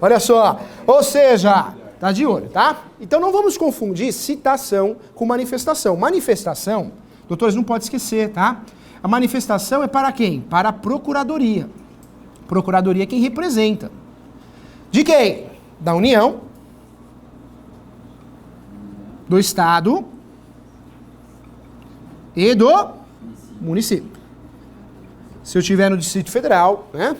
Olha só. Ou seja, tá de olho, tá? Então não vamos confundir citação com manifestação. Manifestação, doutores, não pode esquecer, tá? A manifestação é para quem? Para a procuradoria. Procuradoria é quem representa. De quem? Da União, do Estado e do município. Se eu estiver no Distrito Federal, né,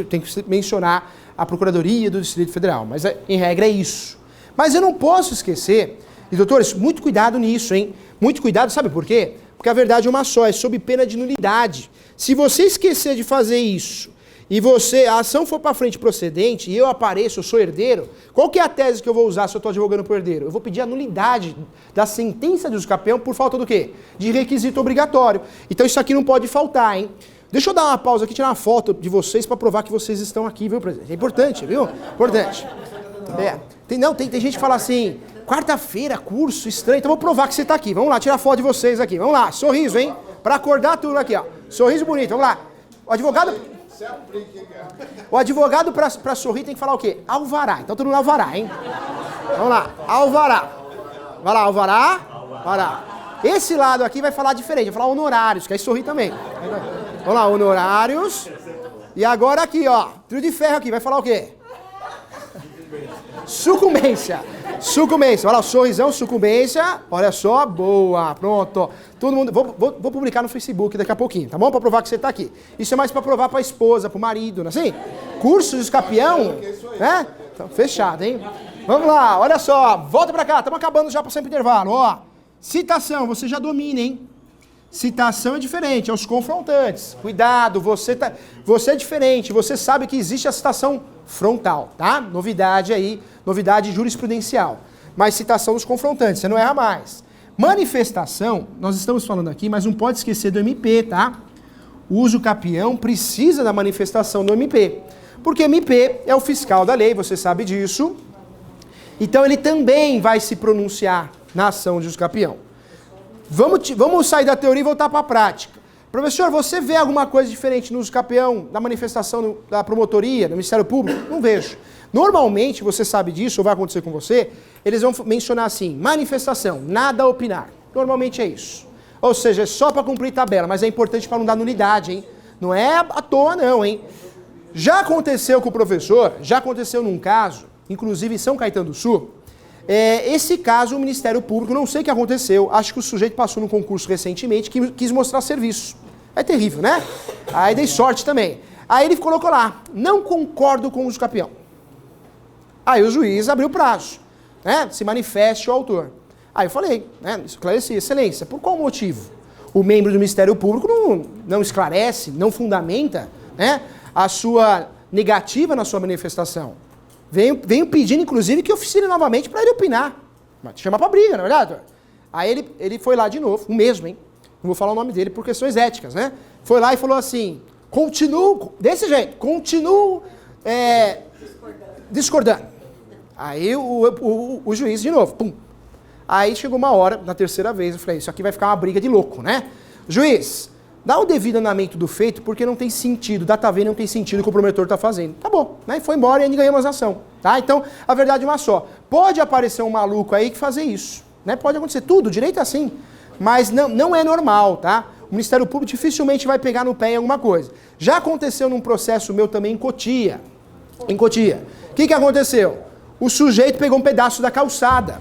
tem que mencionar a Procuradoria do Distrito Federal, mas em regra é isso. Mas eu não posso esquecer, e doutores, muito cuidado nisso, hein? Muito cuidado, sabe por quê? Porque a verdade é uma só, é sob pena de nulidade. Se você esquecer de fazer isso, e a ação for para frente procedente, e eu apareço, eu sou herdeiro, qual que é a tese que eu vou usar se eu estou advogando por herdeiro? Eu vou pedir a nulidade da sentença de usucapião por falta do quê? De requisito obrigatório. Então isso aqui não pode faltar, hein? Deixa eu dar uma pausa aqui, tirar uma foto de vocês para provar que vocês estão aqui, viu, presidente? É importante, viu? Importante. Tem gente que fala assim, quarta-feira, curso estranho, então vou provar que você está aqui. Vamos lá, tirar foto de vocês aqui. Vamos lá, sorriso, hein? Para acordar tudo aqui, ó. Sorriso bonito, vamos lá. O advogado para sorrir tem que falar o quê? Alvará. Então todo mundo alvará, hein? Vamos lá, alvará. Vai lá, alvará. Alvará. Esse lado aqui vai falar diferente, vai falar honorários, que aí sorri também. Vamos lá, honorários. E agora aqui, ó, trio de ferro aqui, vai falar o quê? Sucumbência. Sucumbência. Olha lá, sorrisão, sucumbência. Olha só, boa, pronto. Todo mundo, vou publicar no Facebook daqui a pouquinho, tá bom? Pra provar que você tá aqui. Isso é mais pra provar pra esposa, pro marido, não é assim? Curso de escapião, né? Então, fechado, hein? Vamos lá, olha só, volta pra cá, estamos acabando já, passando pro intervalo, ó. Citação, você já domina, hein? Citação é diferente, é os confrontantes. Cuidado, você é diferente, você sabe que existe a citação frontal, tá? Novidade aí, novidade jurisprudencial. Mas citação dos confrontantes, você não erra mais. Manifestação, nós estamos falando aqui, mas não pode esquecer do MP, tá? O usucapião precisa da manifestação do MP. Porque MP é o fiscal da lei, você sabe disso. Então ele também vai se pronunciar na ação de usucapião. Vamos sair da teoria e voltar para a prática. Professor, você vê alguma coisa diferente no usucapião, na manifestação da promotoria, do Ministério Público? Não vejo. Normalmente, você sabe disso, ou vai acontecer com você, eles vão mencionar assim, manifestação, nada a opinar. Normalmente é isso. Ou seja, é só para cumprir tabela, mas é importante para não dar nulidade, hein? Não é à toa não, hein? Já aconteceu com o professor, já aconteceu num caso, inclusive em São Caetano do Sul, esse caso o Ministério Público, não sei o que aconteceu, acho que o sujeito passou num concurso recentemente que quis mostrar serviço. É terrível, né? Aí dei sorte também. Aí ele colocou lá, não concordo com o usucapião. Aí o juiz abriu o prazo, né? Se manifeste o autor. Aí eu falei, né? Esclareci, excelência, por qual motivo? O membro do Ministério Público não esclarece, não fundamenta, né, a sua negativa na sua manifestação. Venho pedindo, inclusive, que oficine novamente para ele opinar. Mas chama para briga, não é verdade? Aí ele foi lá de novo, o mesmo, hein? Não vou falar o nome dele por questões éticas, né? Foi lá e falou assim, continuo, desse jeito, continuo discordando. Aí o juiz de novo, pum. Aí chegou uma hora, na terceira vez, eu falei, isso aqui vai ficar uma briga de louco, né? Juiz, dá o devido andamento do feito, porque não tem sentido, data V não tem sentido o que o promotor está fazendo. Tá bom, né? E foi embora e ainda ganhamos a ação, tá? Então, a verdade é uma só. Pode aparecer um maluco aí que fazer isso, né? Pode acontecer tudo, direito é assim. Mas não é normal, tá? O Ministério Público dificilmente vai pegar no pé em alguma coisa. Já aconteceu num processo meu também em Cotia. Em Cotia. O que aconteceu? O sujeito pegou um pedaço da calçada.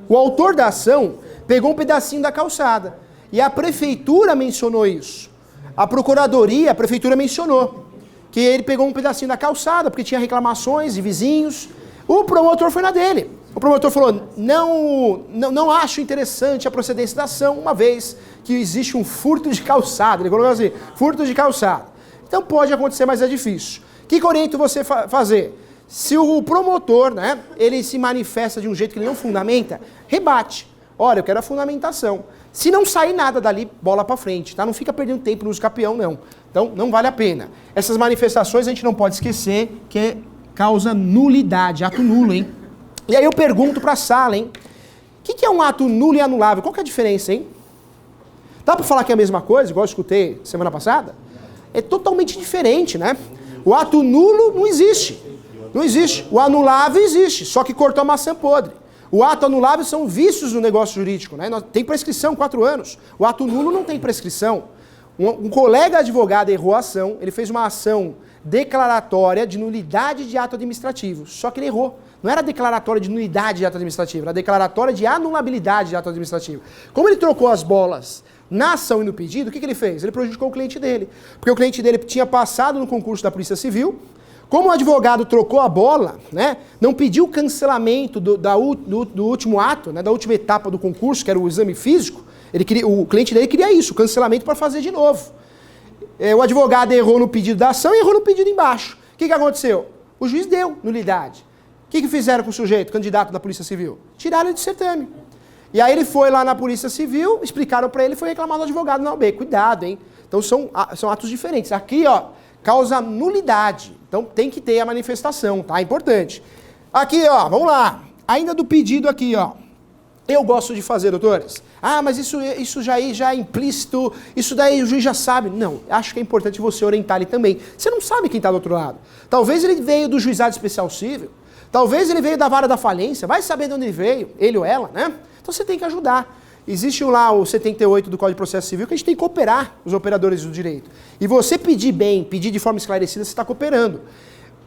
O autor da ação pegou um pedacinho da calçada. E a prefeitura mencionou isso. A procuradoria, a prefeitura mencionou que ele pegou um pedacinho da calçada, porque tinha reclamações de vizinhos. O promotor foi na dele. O promotor falou, não acho interessante a procedência da ação, uma vez que existe um furto de calçada. Ele colocou assim, furto de calçada. Então pode acontecer, mas é difícil. O que oriento você fazer? Se o promotor, né, ele se manifesta de um jeito que ele não fundamenta, rebate. Olha, eu quero a fundamentação. Se não sair nada dali, bola pra frente, tá? Não fica perdendo tempo no usucapião, não. Então, não vale a pena. Essas manifestações a gente não pode esquecer que causa nulidade, ato nulo, hein? E aí eu pergunto pra sala, hein? O que é um ato nulo e anulável? Qual que é a diferença, hein? Dá pra falar que é a mesma coisa, igual eu escutei semana passada? É totalmente diferente, né? O ato nulo não existe. Não existe. O anulável existe, só que cortou a maçã podre. O ato anulável são vícios no negócio jurídico, né? Tem prescrição, 4 anos. O ato nulo não tem prescrição. Um colega advogado errou a ação, ele fez uma ação declaratória de nulidade de ato administrativo, só que ele errou. Não era declaratória de nulidade de ato administrativo, era declaratória de anulabilidade de ato administrativo. Como ele trocou as bolas na ação e no pedido, o que ele fez? Ele prejudicou o cliente dele. Porque o cliente dele tinha passado no concurso da Polícia Civil, como o advogado trocou a bola, né, não pediu o cancelamento do último ato, né, da última etapa do concurso, que era o exame físico, o cliente dele queria isso, o cancelamento para fazer de novo. O advogado errou no pedido da ação e errou no pedido embaixo. O que aconteceu? O juiz deu nulidade. O que fizeram com o sujeito, candidato da Polícia Civil? Tiraram ele de certame. E aí ele foi lá na Polícia Civil, explicaram para ele, foi reclamar do advogado na OAB. Cuidado, hein? Então são atos diferentes. Aqui, ó, causa nulidade. Então tem que ter a manifestação, tá? Importante. Aqui, ó, vamos lá. Ainda do pedido aqui, ó. Eu gosto de fazer, doutores. Ah, mas isso já é implícito, isso daí o juiz já sabe. Não, acho que é importante você orientar ele também. Você não sabe quem está do outro lado. Talvez ele veio do juizado especial civil, talvez ele veio da vara da falência, vai saber de onde ele veio, ele ou ela, né? Então você tem que ajudar. Existe lá o 78 do Código de Processo Civil que a gente tem que cooperar, os operadores do direito. E você pedir bem, pedir de forma esclarecida, você está cooperando.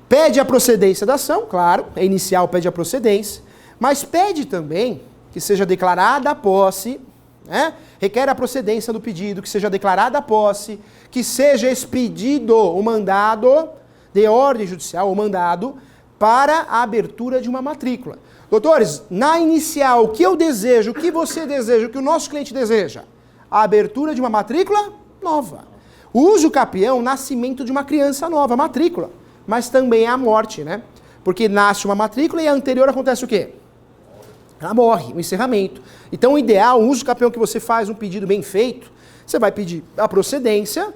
Pede a procedência da ação, claro, é inicial, pede a procedência, mas pede também que seja declarada a posse, né? Requer a procedência do pedido, que seja declarada a posse, que seja expedido o mandado de ordem judicial, o mandado, para a abertura de uma matrícula. Doutores, na inicial, o que eu desejo, o que você deseja, o que o nosso cliente deseja? A abertura de uma matrícula nova. O uso capião, nascimento de uma criança nova, matrícula. Mas também é a morte, né? Porque nasce uma matrícula e a anterior acontece o quê? Ela morre, o encerramento. Então o ideal, o uso capião que você faz, um pedido bem feito, você vai pedir a procedência,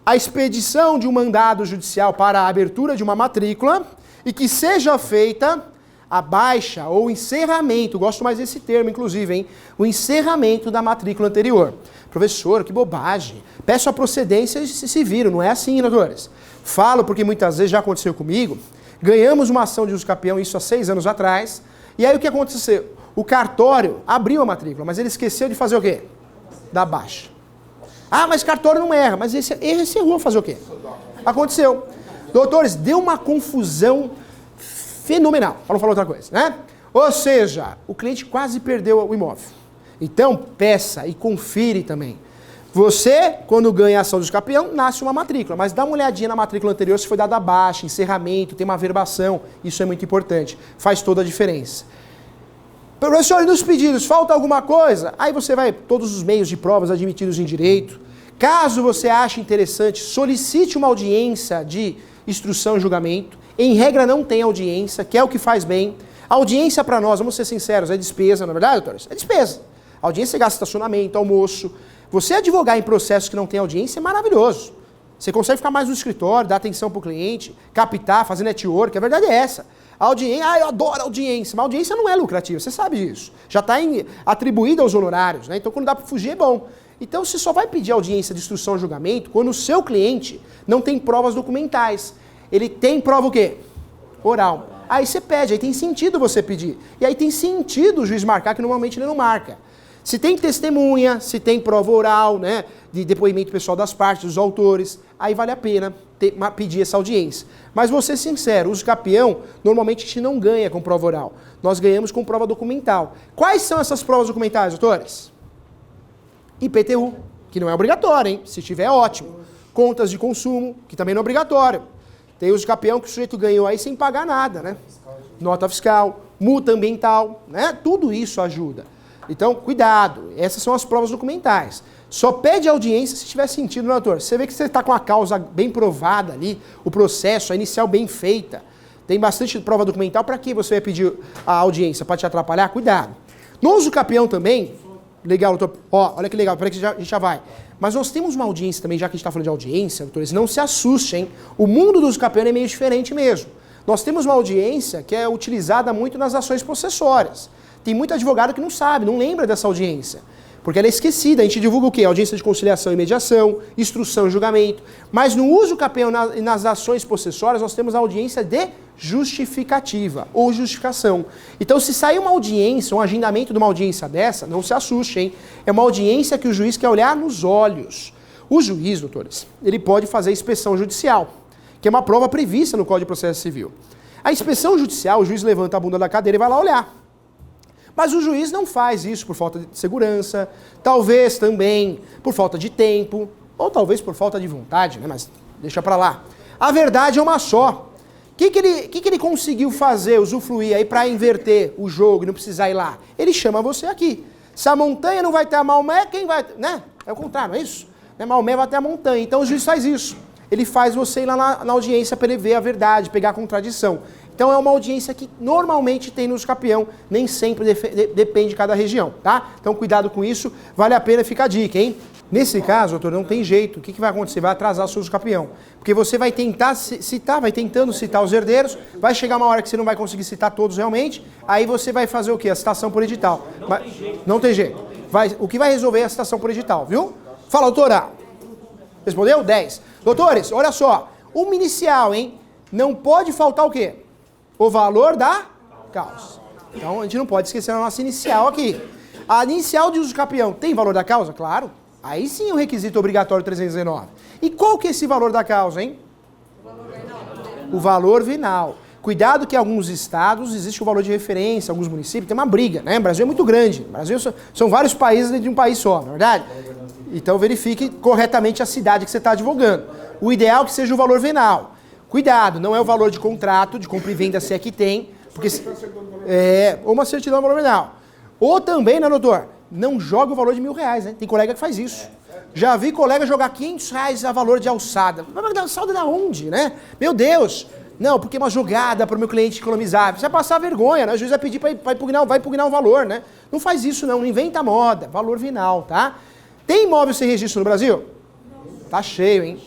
a expedição de um mandado judicial para a abertura de uma matrícula e que seja feita a baixa ou encerramento, gosto mais desse termo inclusive, hein? O encerramento da matrícula anterior. Professor, que bobagem. Peço a procedência e se viram, não é assim, doutores. Falo porque muitas vezes já aconteceu comigo, ganhamos uma ação de uso capião, isso há 6 anos atrás, e aí o que aconteceu? O cartório abriu a matrícula, mas ele esqueceu de fazer o quê? Da baixa. Ah, mas cartório não erra, mas esse errou fazer o quê? Aconteceu. Doutores, deu uma confusão fenomenal, para não falar outra coisa, né? Ou seja, o cliente quase perdeu o imóvel. Então, peça e confire também. Você, quando ganha a ação do capião, nasce uma matrícula, mas dá uma olhadinha na matrícula anterior se foi dada baixa, encerramento, tem uma averbação, isso é muito importante, faz toda a diferença. Professor, e nos pedidos, falta alguma coisa? Aí você vai, todos os meios de provas admitidos em direito. Caso você ache interessante, solicite uma audiência de instrução e julgamento. Em regra não tem audiência, que é o que faz bem. A audiência para nós, vamos ser sinceros, é despesa, não é verdade, doutores? É despesa. A audiência gasta estacionamento, almoço. Você advogar em processos que não tem audiência é maravilhoso. Você consegue ficar mais no escritório, dar atenção para o cliente, captar, fazer network, a verdade é essa. A audiência, eu adoro audiência, mas a audiência não é lucrativa, você sabe disso. Já está atribuída aos honorários, né? Então quando dá para fugir é bom. Então você só vai pedir audiência de instrução e julgamento quando o seu cliente não tem provas documentais. Ele tem prova o quê? Oral. Aí você pede, aí tem sentido você pedir. E aí tem sentido o juiz marcar, que normalmente ele não marca. Se tem testemunha, se tem prova oral, né, de depoimento pessoal das partes, dos autores, aí vale a pena pedir essa audiência. Mas vou ser sincero, o uso capião, normalmente a gente não ganha com prova oral. Nós ganhamos com prova documental. Quais são essas provas documentais, doutores? IPTU, que não é obrigatório, hein? Se tiver, ótimo. Contas de consumo, que também não é obrigatório. Tem uso capião que o sujeito ganhou aí sem pagar nada, né? Nota fiscal, multa ambiental, né? Tudo isso ajuda. Então, cuidado, essas são as provas documentais. Só pede audiência se tiver sentido, né, doutor? Você vê que você está com a causa bem provada ali, o processo, a inicial bem feita. Tem bastante prova documental, para que você vai pedir a audiência? Para te atrapalhar? Cuidado. No uso capião também, legal, doutor, ó, olha que legal, peraí que a gente já vai. Mas nós temos uma audiência também, já que a gente está falando de audiência, doutores, não se assustem, hein? O mundo do uso capião é meio diferente mesmo. Nós temos uma audiência que é utilizada muito nas ações possessórias. Tem muito advogado que não sabe, não lembra dessa audiência. Porque ela é esquecida. A gente divulga o quê? Audiência de conciliação e mediação, instrução e julgamento. Mas no uso capião e nas ações possessórias, nós temos a audiência de justificativa ou justificação. Então, se sair uma audiência, um agendamento de uma audiência dessa, não se assuste, hein? É uma audiência que o juiz quer olhar nos olhos. O juiz, doutores, ele pode fazer inspeção judicial, que é uma prova prevista no Código de Processo Civil. A inspeção judicial, o juiz levanta a bunda da cadeira e vai lá olhar. Mas o juiz não faz isso por falta de segurança, talvez também por falta de tempo, ou talvez por falta de vontade, né? Mas deixa pra lá. A verdade é uma só. O que ele conseguiu fazer, usufruir aí para inverter o jogo e não precisar ir lá? Ele chama você aqui. Se a montanha não vai ter a Maomé, quem vai... Né? É o contrário, não é isso? Maomé vai ter a montanha. Então o juiz faz isso. Ele faz você ir lá na audiência para ele ver a verdade, pegar a contradição. Então é uma audiência que normalmente tem no capião, nem sempre depende de cada região, tá? Então cuidado com isso, vale a pena ficar a dica, hein? Nesse caso, doutor, não tem jeito. O que vai acontecer? Vai atrasar o seu capião. Porque você vai tentar citar, vai tentando citar os herdeiros, vai chegar uma hora que você não vai conseguir citar todos realmente, aí você vai fazer o quê? A citação por edital. Não tem jeito. O que vai resolver é a citação por edital, viu? Fala, doutora. Respondeu? 10. Doutores, olha só. Uma inicial, hein? Não pode faltar o quê? O valor da causa. Então a gente não pode esquecer a nossa inicial aqui. A inicial de uso capião tem valor da causa? Claro. Aí sim é um requisito obrigatório 319. E qual que é esse valor da causa, hein? O valor venal. Cuidado que em alguns estados existe o valor de referência, alguns municípios, tem uma briga, né? O Brasil é muito grande. O Brasil são vários países dentro de um país só, não é verdade? Então verifique corretamente a cidade que você está advogando. O ideal é que seja o valor venal. Cuidado, não é o valor de contrato, de compra e venda se é que tem, porque ou uma certidão de valor venal. Ou também, né, doutor? Não joga o valor de R$1.000, né? Tem colega que faz isso. Já vi colega jogar R$500 a valor de alçada. Mas alçada da onde, né? Meu Deus! Não, porque é uma jogada para o meu cliente economizar. Você vai passar vergonha, né? O juiz vai pedir para impugnar o valor, né? Não faz isso não inventa moda. Valor venal, tá? Tem imóvel sem registro no Brasil? Tá cheio, hein?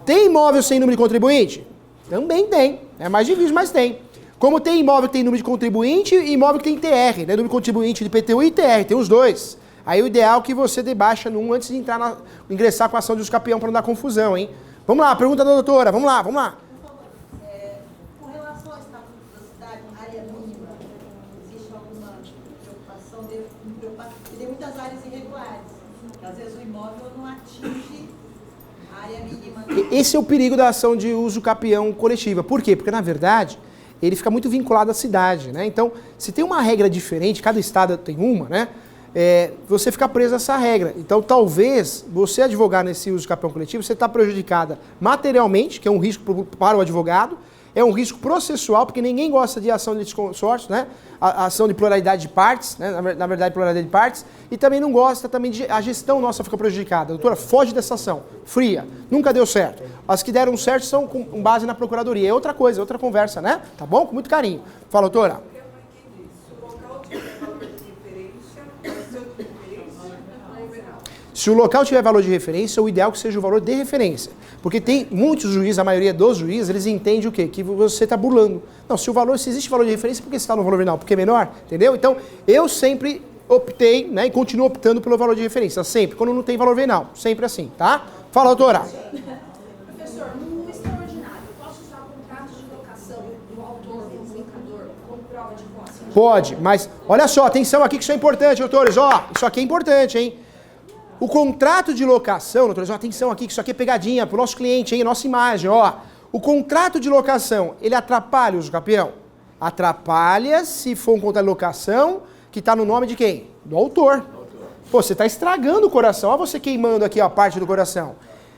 Tem imóvel sem número de contribuinte? Também tem. É mais difícil, mas tem. Como tem imóvel que tem número de contribuinte e imóvel que tem TR, né? Número de contribuinte de IPTU e TR, tem os dois. Aí o ideal é que você debaixa num antes de ingressar com a ação de uso capião para não dar confusão, hein? Vamos lá, pergunta da doutora, vamos lá. Com relação ao estatuto da cidade, área mínima, existe alguma preocupação? Porque tem muitas áreas irregulares. Às vezes o imóvel não atinge a área mínima. Esse é o perigo da ação de uso capião coletiva. Por quê? Porque, na verdade, ele fica muito vinculado à cidade, né? Então, se tem uma regra diferente, cada estado tem uma, né? Você fica preso a essa regra. Então, talvez, você advogar nesse uso capião coletivo, você está prejudicada materialmente, que é um risco para o advogado, é um risco processual, porque ninguém gosta de ação de litisconsórcio, né? A ação de pluralidade de partes, né? Na verdade, pluralidade de partes, e também não gosta também de... A gestão nossa fica prejudicada. Doutora, foge dessa ação. Fria. Nunca deu certo. As que deram certo são com base na procuradoria. É outra coisa, outra conversa, né? Tá bom? Com muito carinho. Fala, doutora. Se o local tiver valor de referência, o ideal é que seja o valor de referência. Porque tem muitos juízes, a maioria dos juízes, eles entendem o quê? Que você está burlando. Não, se existe valor de referência, por que você está no valor venal? Porque é menor, entendeu? Então, eu sempre optei, né, e continuo optando pelo valor de referência, sempre, quando não tem valor venal. Sempre assim, tá? Fala, doutora. Professor, no extraordinário, eu posso usar contratos de locação do autor, do comunicador, como prova de posse? Pode, mas olha só, atenção aqui que isso é importante, doutores. Ó, isso aqui é importante, hein? O contrato de locação, doutores, ó, atenção aqui, que isso aqui é pegadinha pro nosso cliente, hein? Nossa imagem, ó. O contrato de locação, ele atrapalha o uso capião? Atrapalha se for um contrato de locação que está no nome de quem? Do autor. Pô, você está estragando o coração. Olha você queimando aqui a parte do coração.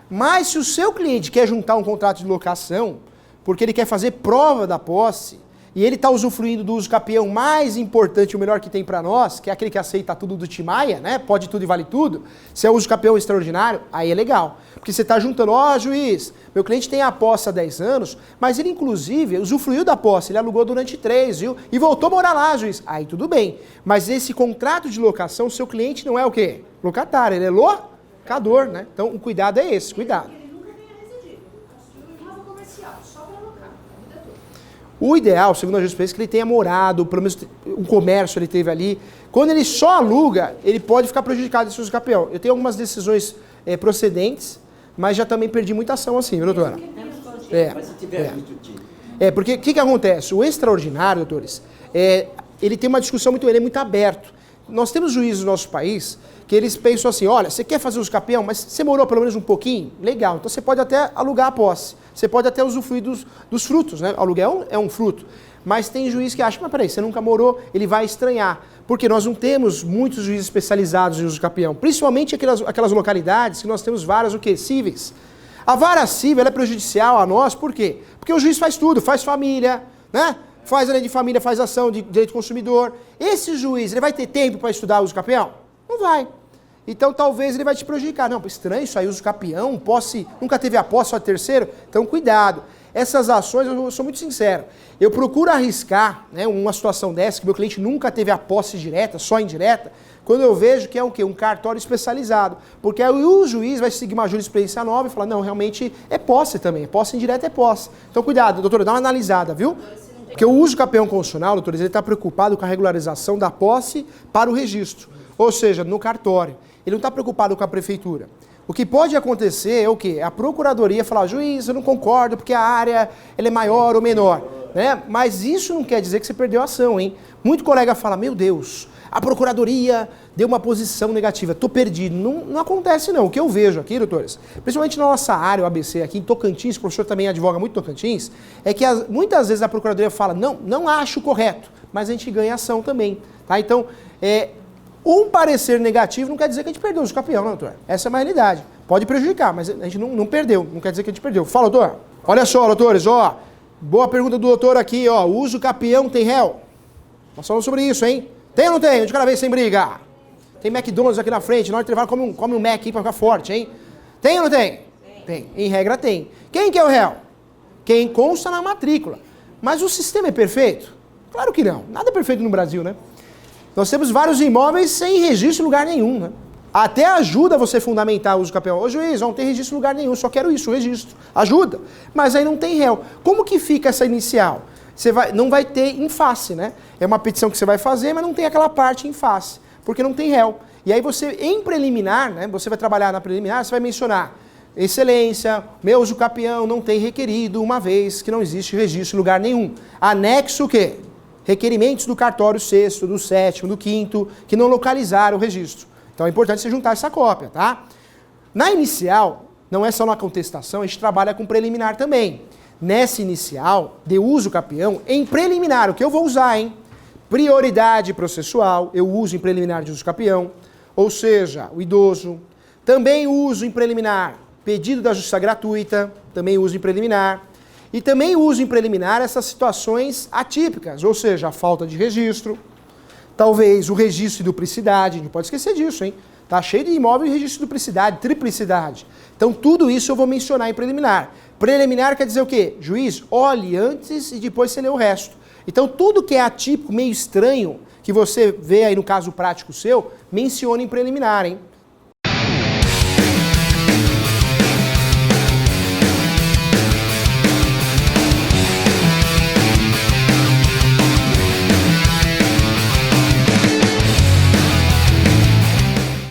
Mas se o seu cliente quer juntar um contrato de locação, porque ele quer fazer prova da posse, e ele está usufruindo do uso capião mais importante, o melhor que tem para nós, que é aquele que aceita tudo do Timaya, né? Pode tudo e vale tudo. Se é o uso capião extraordinário, aí é legal. Porque você está juntando, ó, juiz, meu cliente tem a posse há 10 anos, mas ele inclusive usufruiu da posse, ele alugou durante 3, viu? E voltou a morar lá, juiz. Aí tudo bem. Mas esse contrato de locação, seu cliente não é o quê? Locatário, ele é locador, né? Então o cuidado é esse, cuidado. Ele nunca tenha residido. Construiu um imóvel comercial, só para locar, a vida toda. O ideal, segundo a jurisprudência, é que ele tenha morado, pelo menos um comércio ele teve ali. Quando ele só aluga, ele pode ficar prejudicado desse uso capião. Eu tenho algumas decisões procedentes, mas já também perdi muita ação assim, viu, doutora? Mas se tiver muito time. Porque o que acontece? O extraordinário, doutores, ele tem uma discussão ele é muito aberto. Nós temos juízes no nosso país que eles pensam assim, olha, você quer fazer uso capião, mas você morou pelo menos um pouquinho? Legal, então você pode até alugar a posse, você pode até usufruir dos frutos, né? Aluguel é um fruto. Mas tem juiz que acha, mas peraí, você nunca morou, ele vai estranhar. Porque nós não temos muitos juízes especializados em uso capião, principalmente aquelas localidades que nós temos varas cíveis. A vara civil ela é prejudicial a nós, por quê? Porque o juiz faz tudo, faz família, né? Faz a lei de família, faz ação de direito do consumidor. Esse juiz, ele vai ter tempo para estudar o uso capião? Não vai. Então talvez ele vai te prejudicar. Não, estranho isso aí, uso capião, posse, nunca teve a posse, só terceiro. Então cuidado. Essas ações, eu sou muito sincero, eu procuro arriscar, né, uma situação dessa, que meu cliente nunca teve a posse direta, só indireta, quando eu vejo que é o quê? Um cartório especializado. Porque aí o juiz vai seguir uma jurisprudência nova e falar, não, realmente é posse também, posse indireta é posse. Então cuidado, doutora, dá uma analisada, viu? Porque o uso capião constitucional, doutores, ele está preocupado com a regularização da posse para o registro, ou seja, no cartório. Ele não está preocupado com a prefeitura. O que pode acontecer é o quê? A procuradoria falar, juiz, eu não concordo porque a área ela é maior ou menor. Né? Mas isso não quer dizer que você perdeu a ação, hein? Muito colega fala, meu Deus, a procuradoria deu uma posição negativa, estou perdido. Não acontece não. O que eu vejo aqui, doutores, principalmente na nossa área, o ABC aqui em Tocantins, o professor também advoga muito em Tocantins, é que muitas vezes a procuradoria fala, não acho correto, mas a gente ganha ação também. Tá? Então, um parecer negativo não quer dizer que a gente perdeu o uso capião, não, doutor? Essa é uma realidade. Pode prejudicar, mas a gente não perdeu, não quer dizer que a gente perdeu. Fala, doutor. Olha só, doutores, ó, boa pergunta do doutor aqui, ó, o uso capião tem réu? Nós falamos sobre isso, hein? Tem ou não tem? De cada vez sem briga. Tem McDonald's aqui na frente, na hora de intervalo come um Mac aí pra ficar forte, hein? Tem ou não tem? Tem. Em regra tem. Quem que é o réu? Quem consta na matrícula. Mas o sistema é perfeito? Claro que não. Nada é perfeito no Brasil, né? Nós temos vários imóveis sem registro em lugar nenhum, né? Até ajuda você fundamentar o uso capião. Ô juiz, não tem registro em lugar nenhum, só quero isso, o registro. Ajuda. Mas aí não tem réu. Como que fica essa inicial? Não vai ter em face, né? É uma petição que você vai fazer, mas não tem aquela parte em face, porque não tem réu. E aí você, em preliminar, né? Você vai trabalhar na preliminar, você vai mencionar, excelência, meu uso capião não tem requerido, uma vez que não existe registro em lugar nenhum. Anexo o quê? Requerimentos do cartório 6º, do 7º, do 5º, que não localizaram o registro. Então é importante você juntar essa cópia, tá? Na inicial, não é só na contestação, a gente trabalha com preliminar também. Nessa inicial, de uso capião, em preliminar, o que eu vou usar, hein? Prioridade processual, eu uso em preliminar de uso capião, ou seja, o idoso. Também uso em preliminar pedido da justiça gratuita, também uso em preliminar. E também uso em preliminar essas situações atípicas, ou seja, a falta de registro, talvez o registro de duplicidade, não pode esquecer disso, hein? Tá cheio de imóvel e registro de duplicidade, triplicidade. Então tudo isso eu vou mencionar em preliminar. Preliminar quer dizer o quê? Juiz, olhe antes e depois você lê o resto. Então tudo que é atípico, meio estranho, que você vê aí no caso prático seu, mencione em preliminar, hein?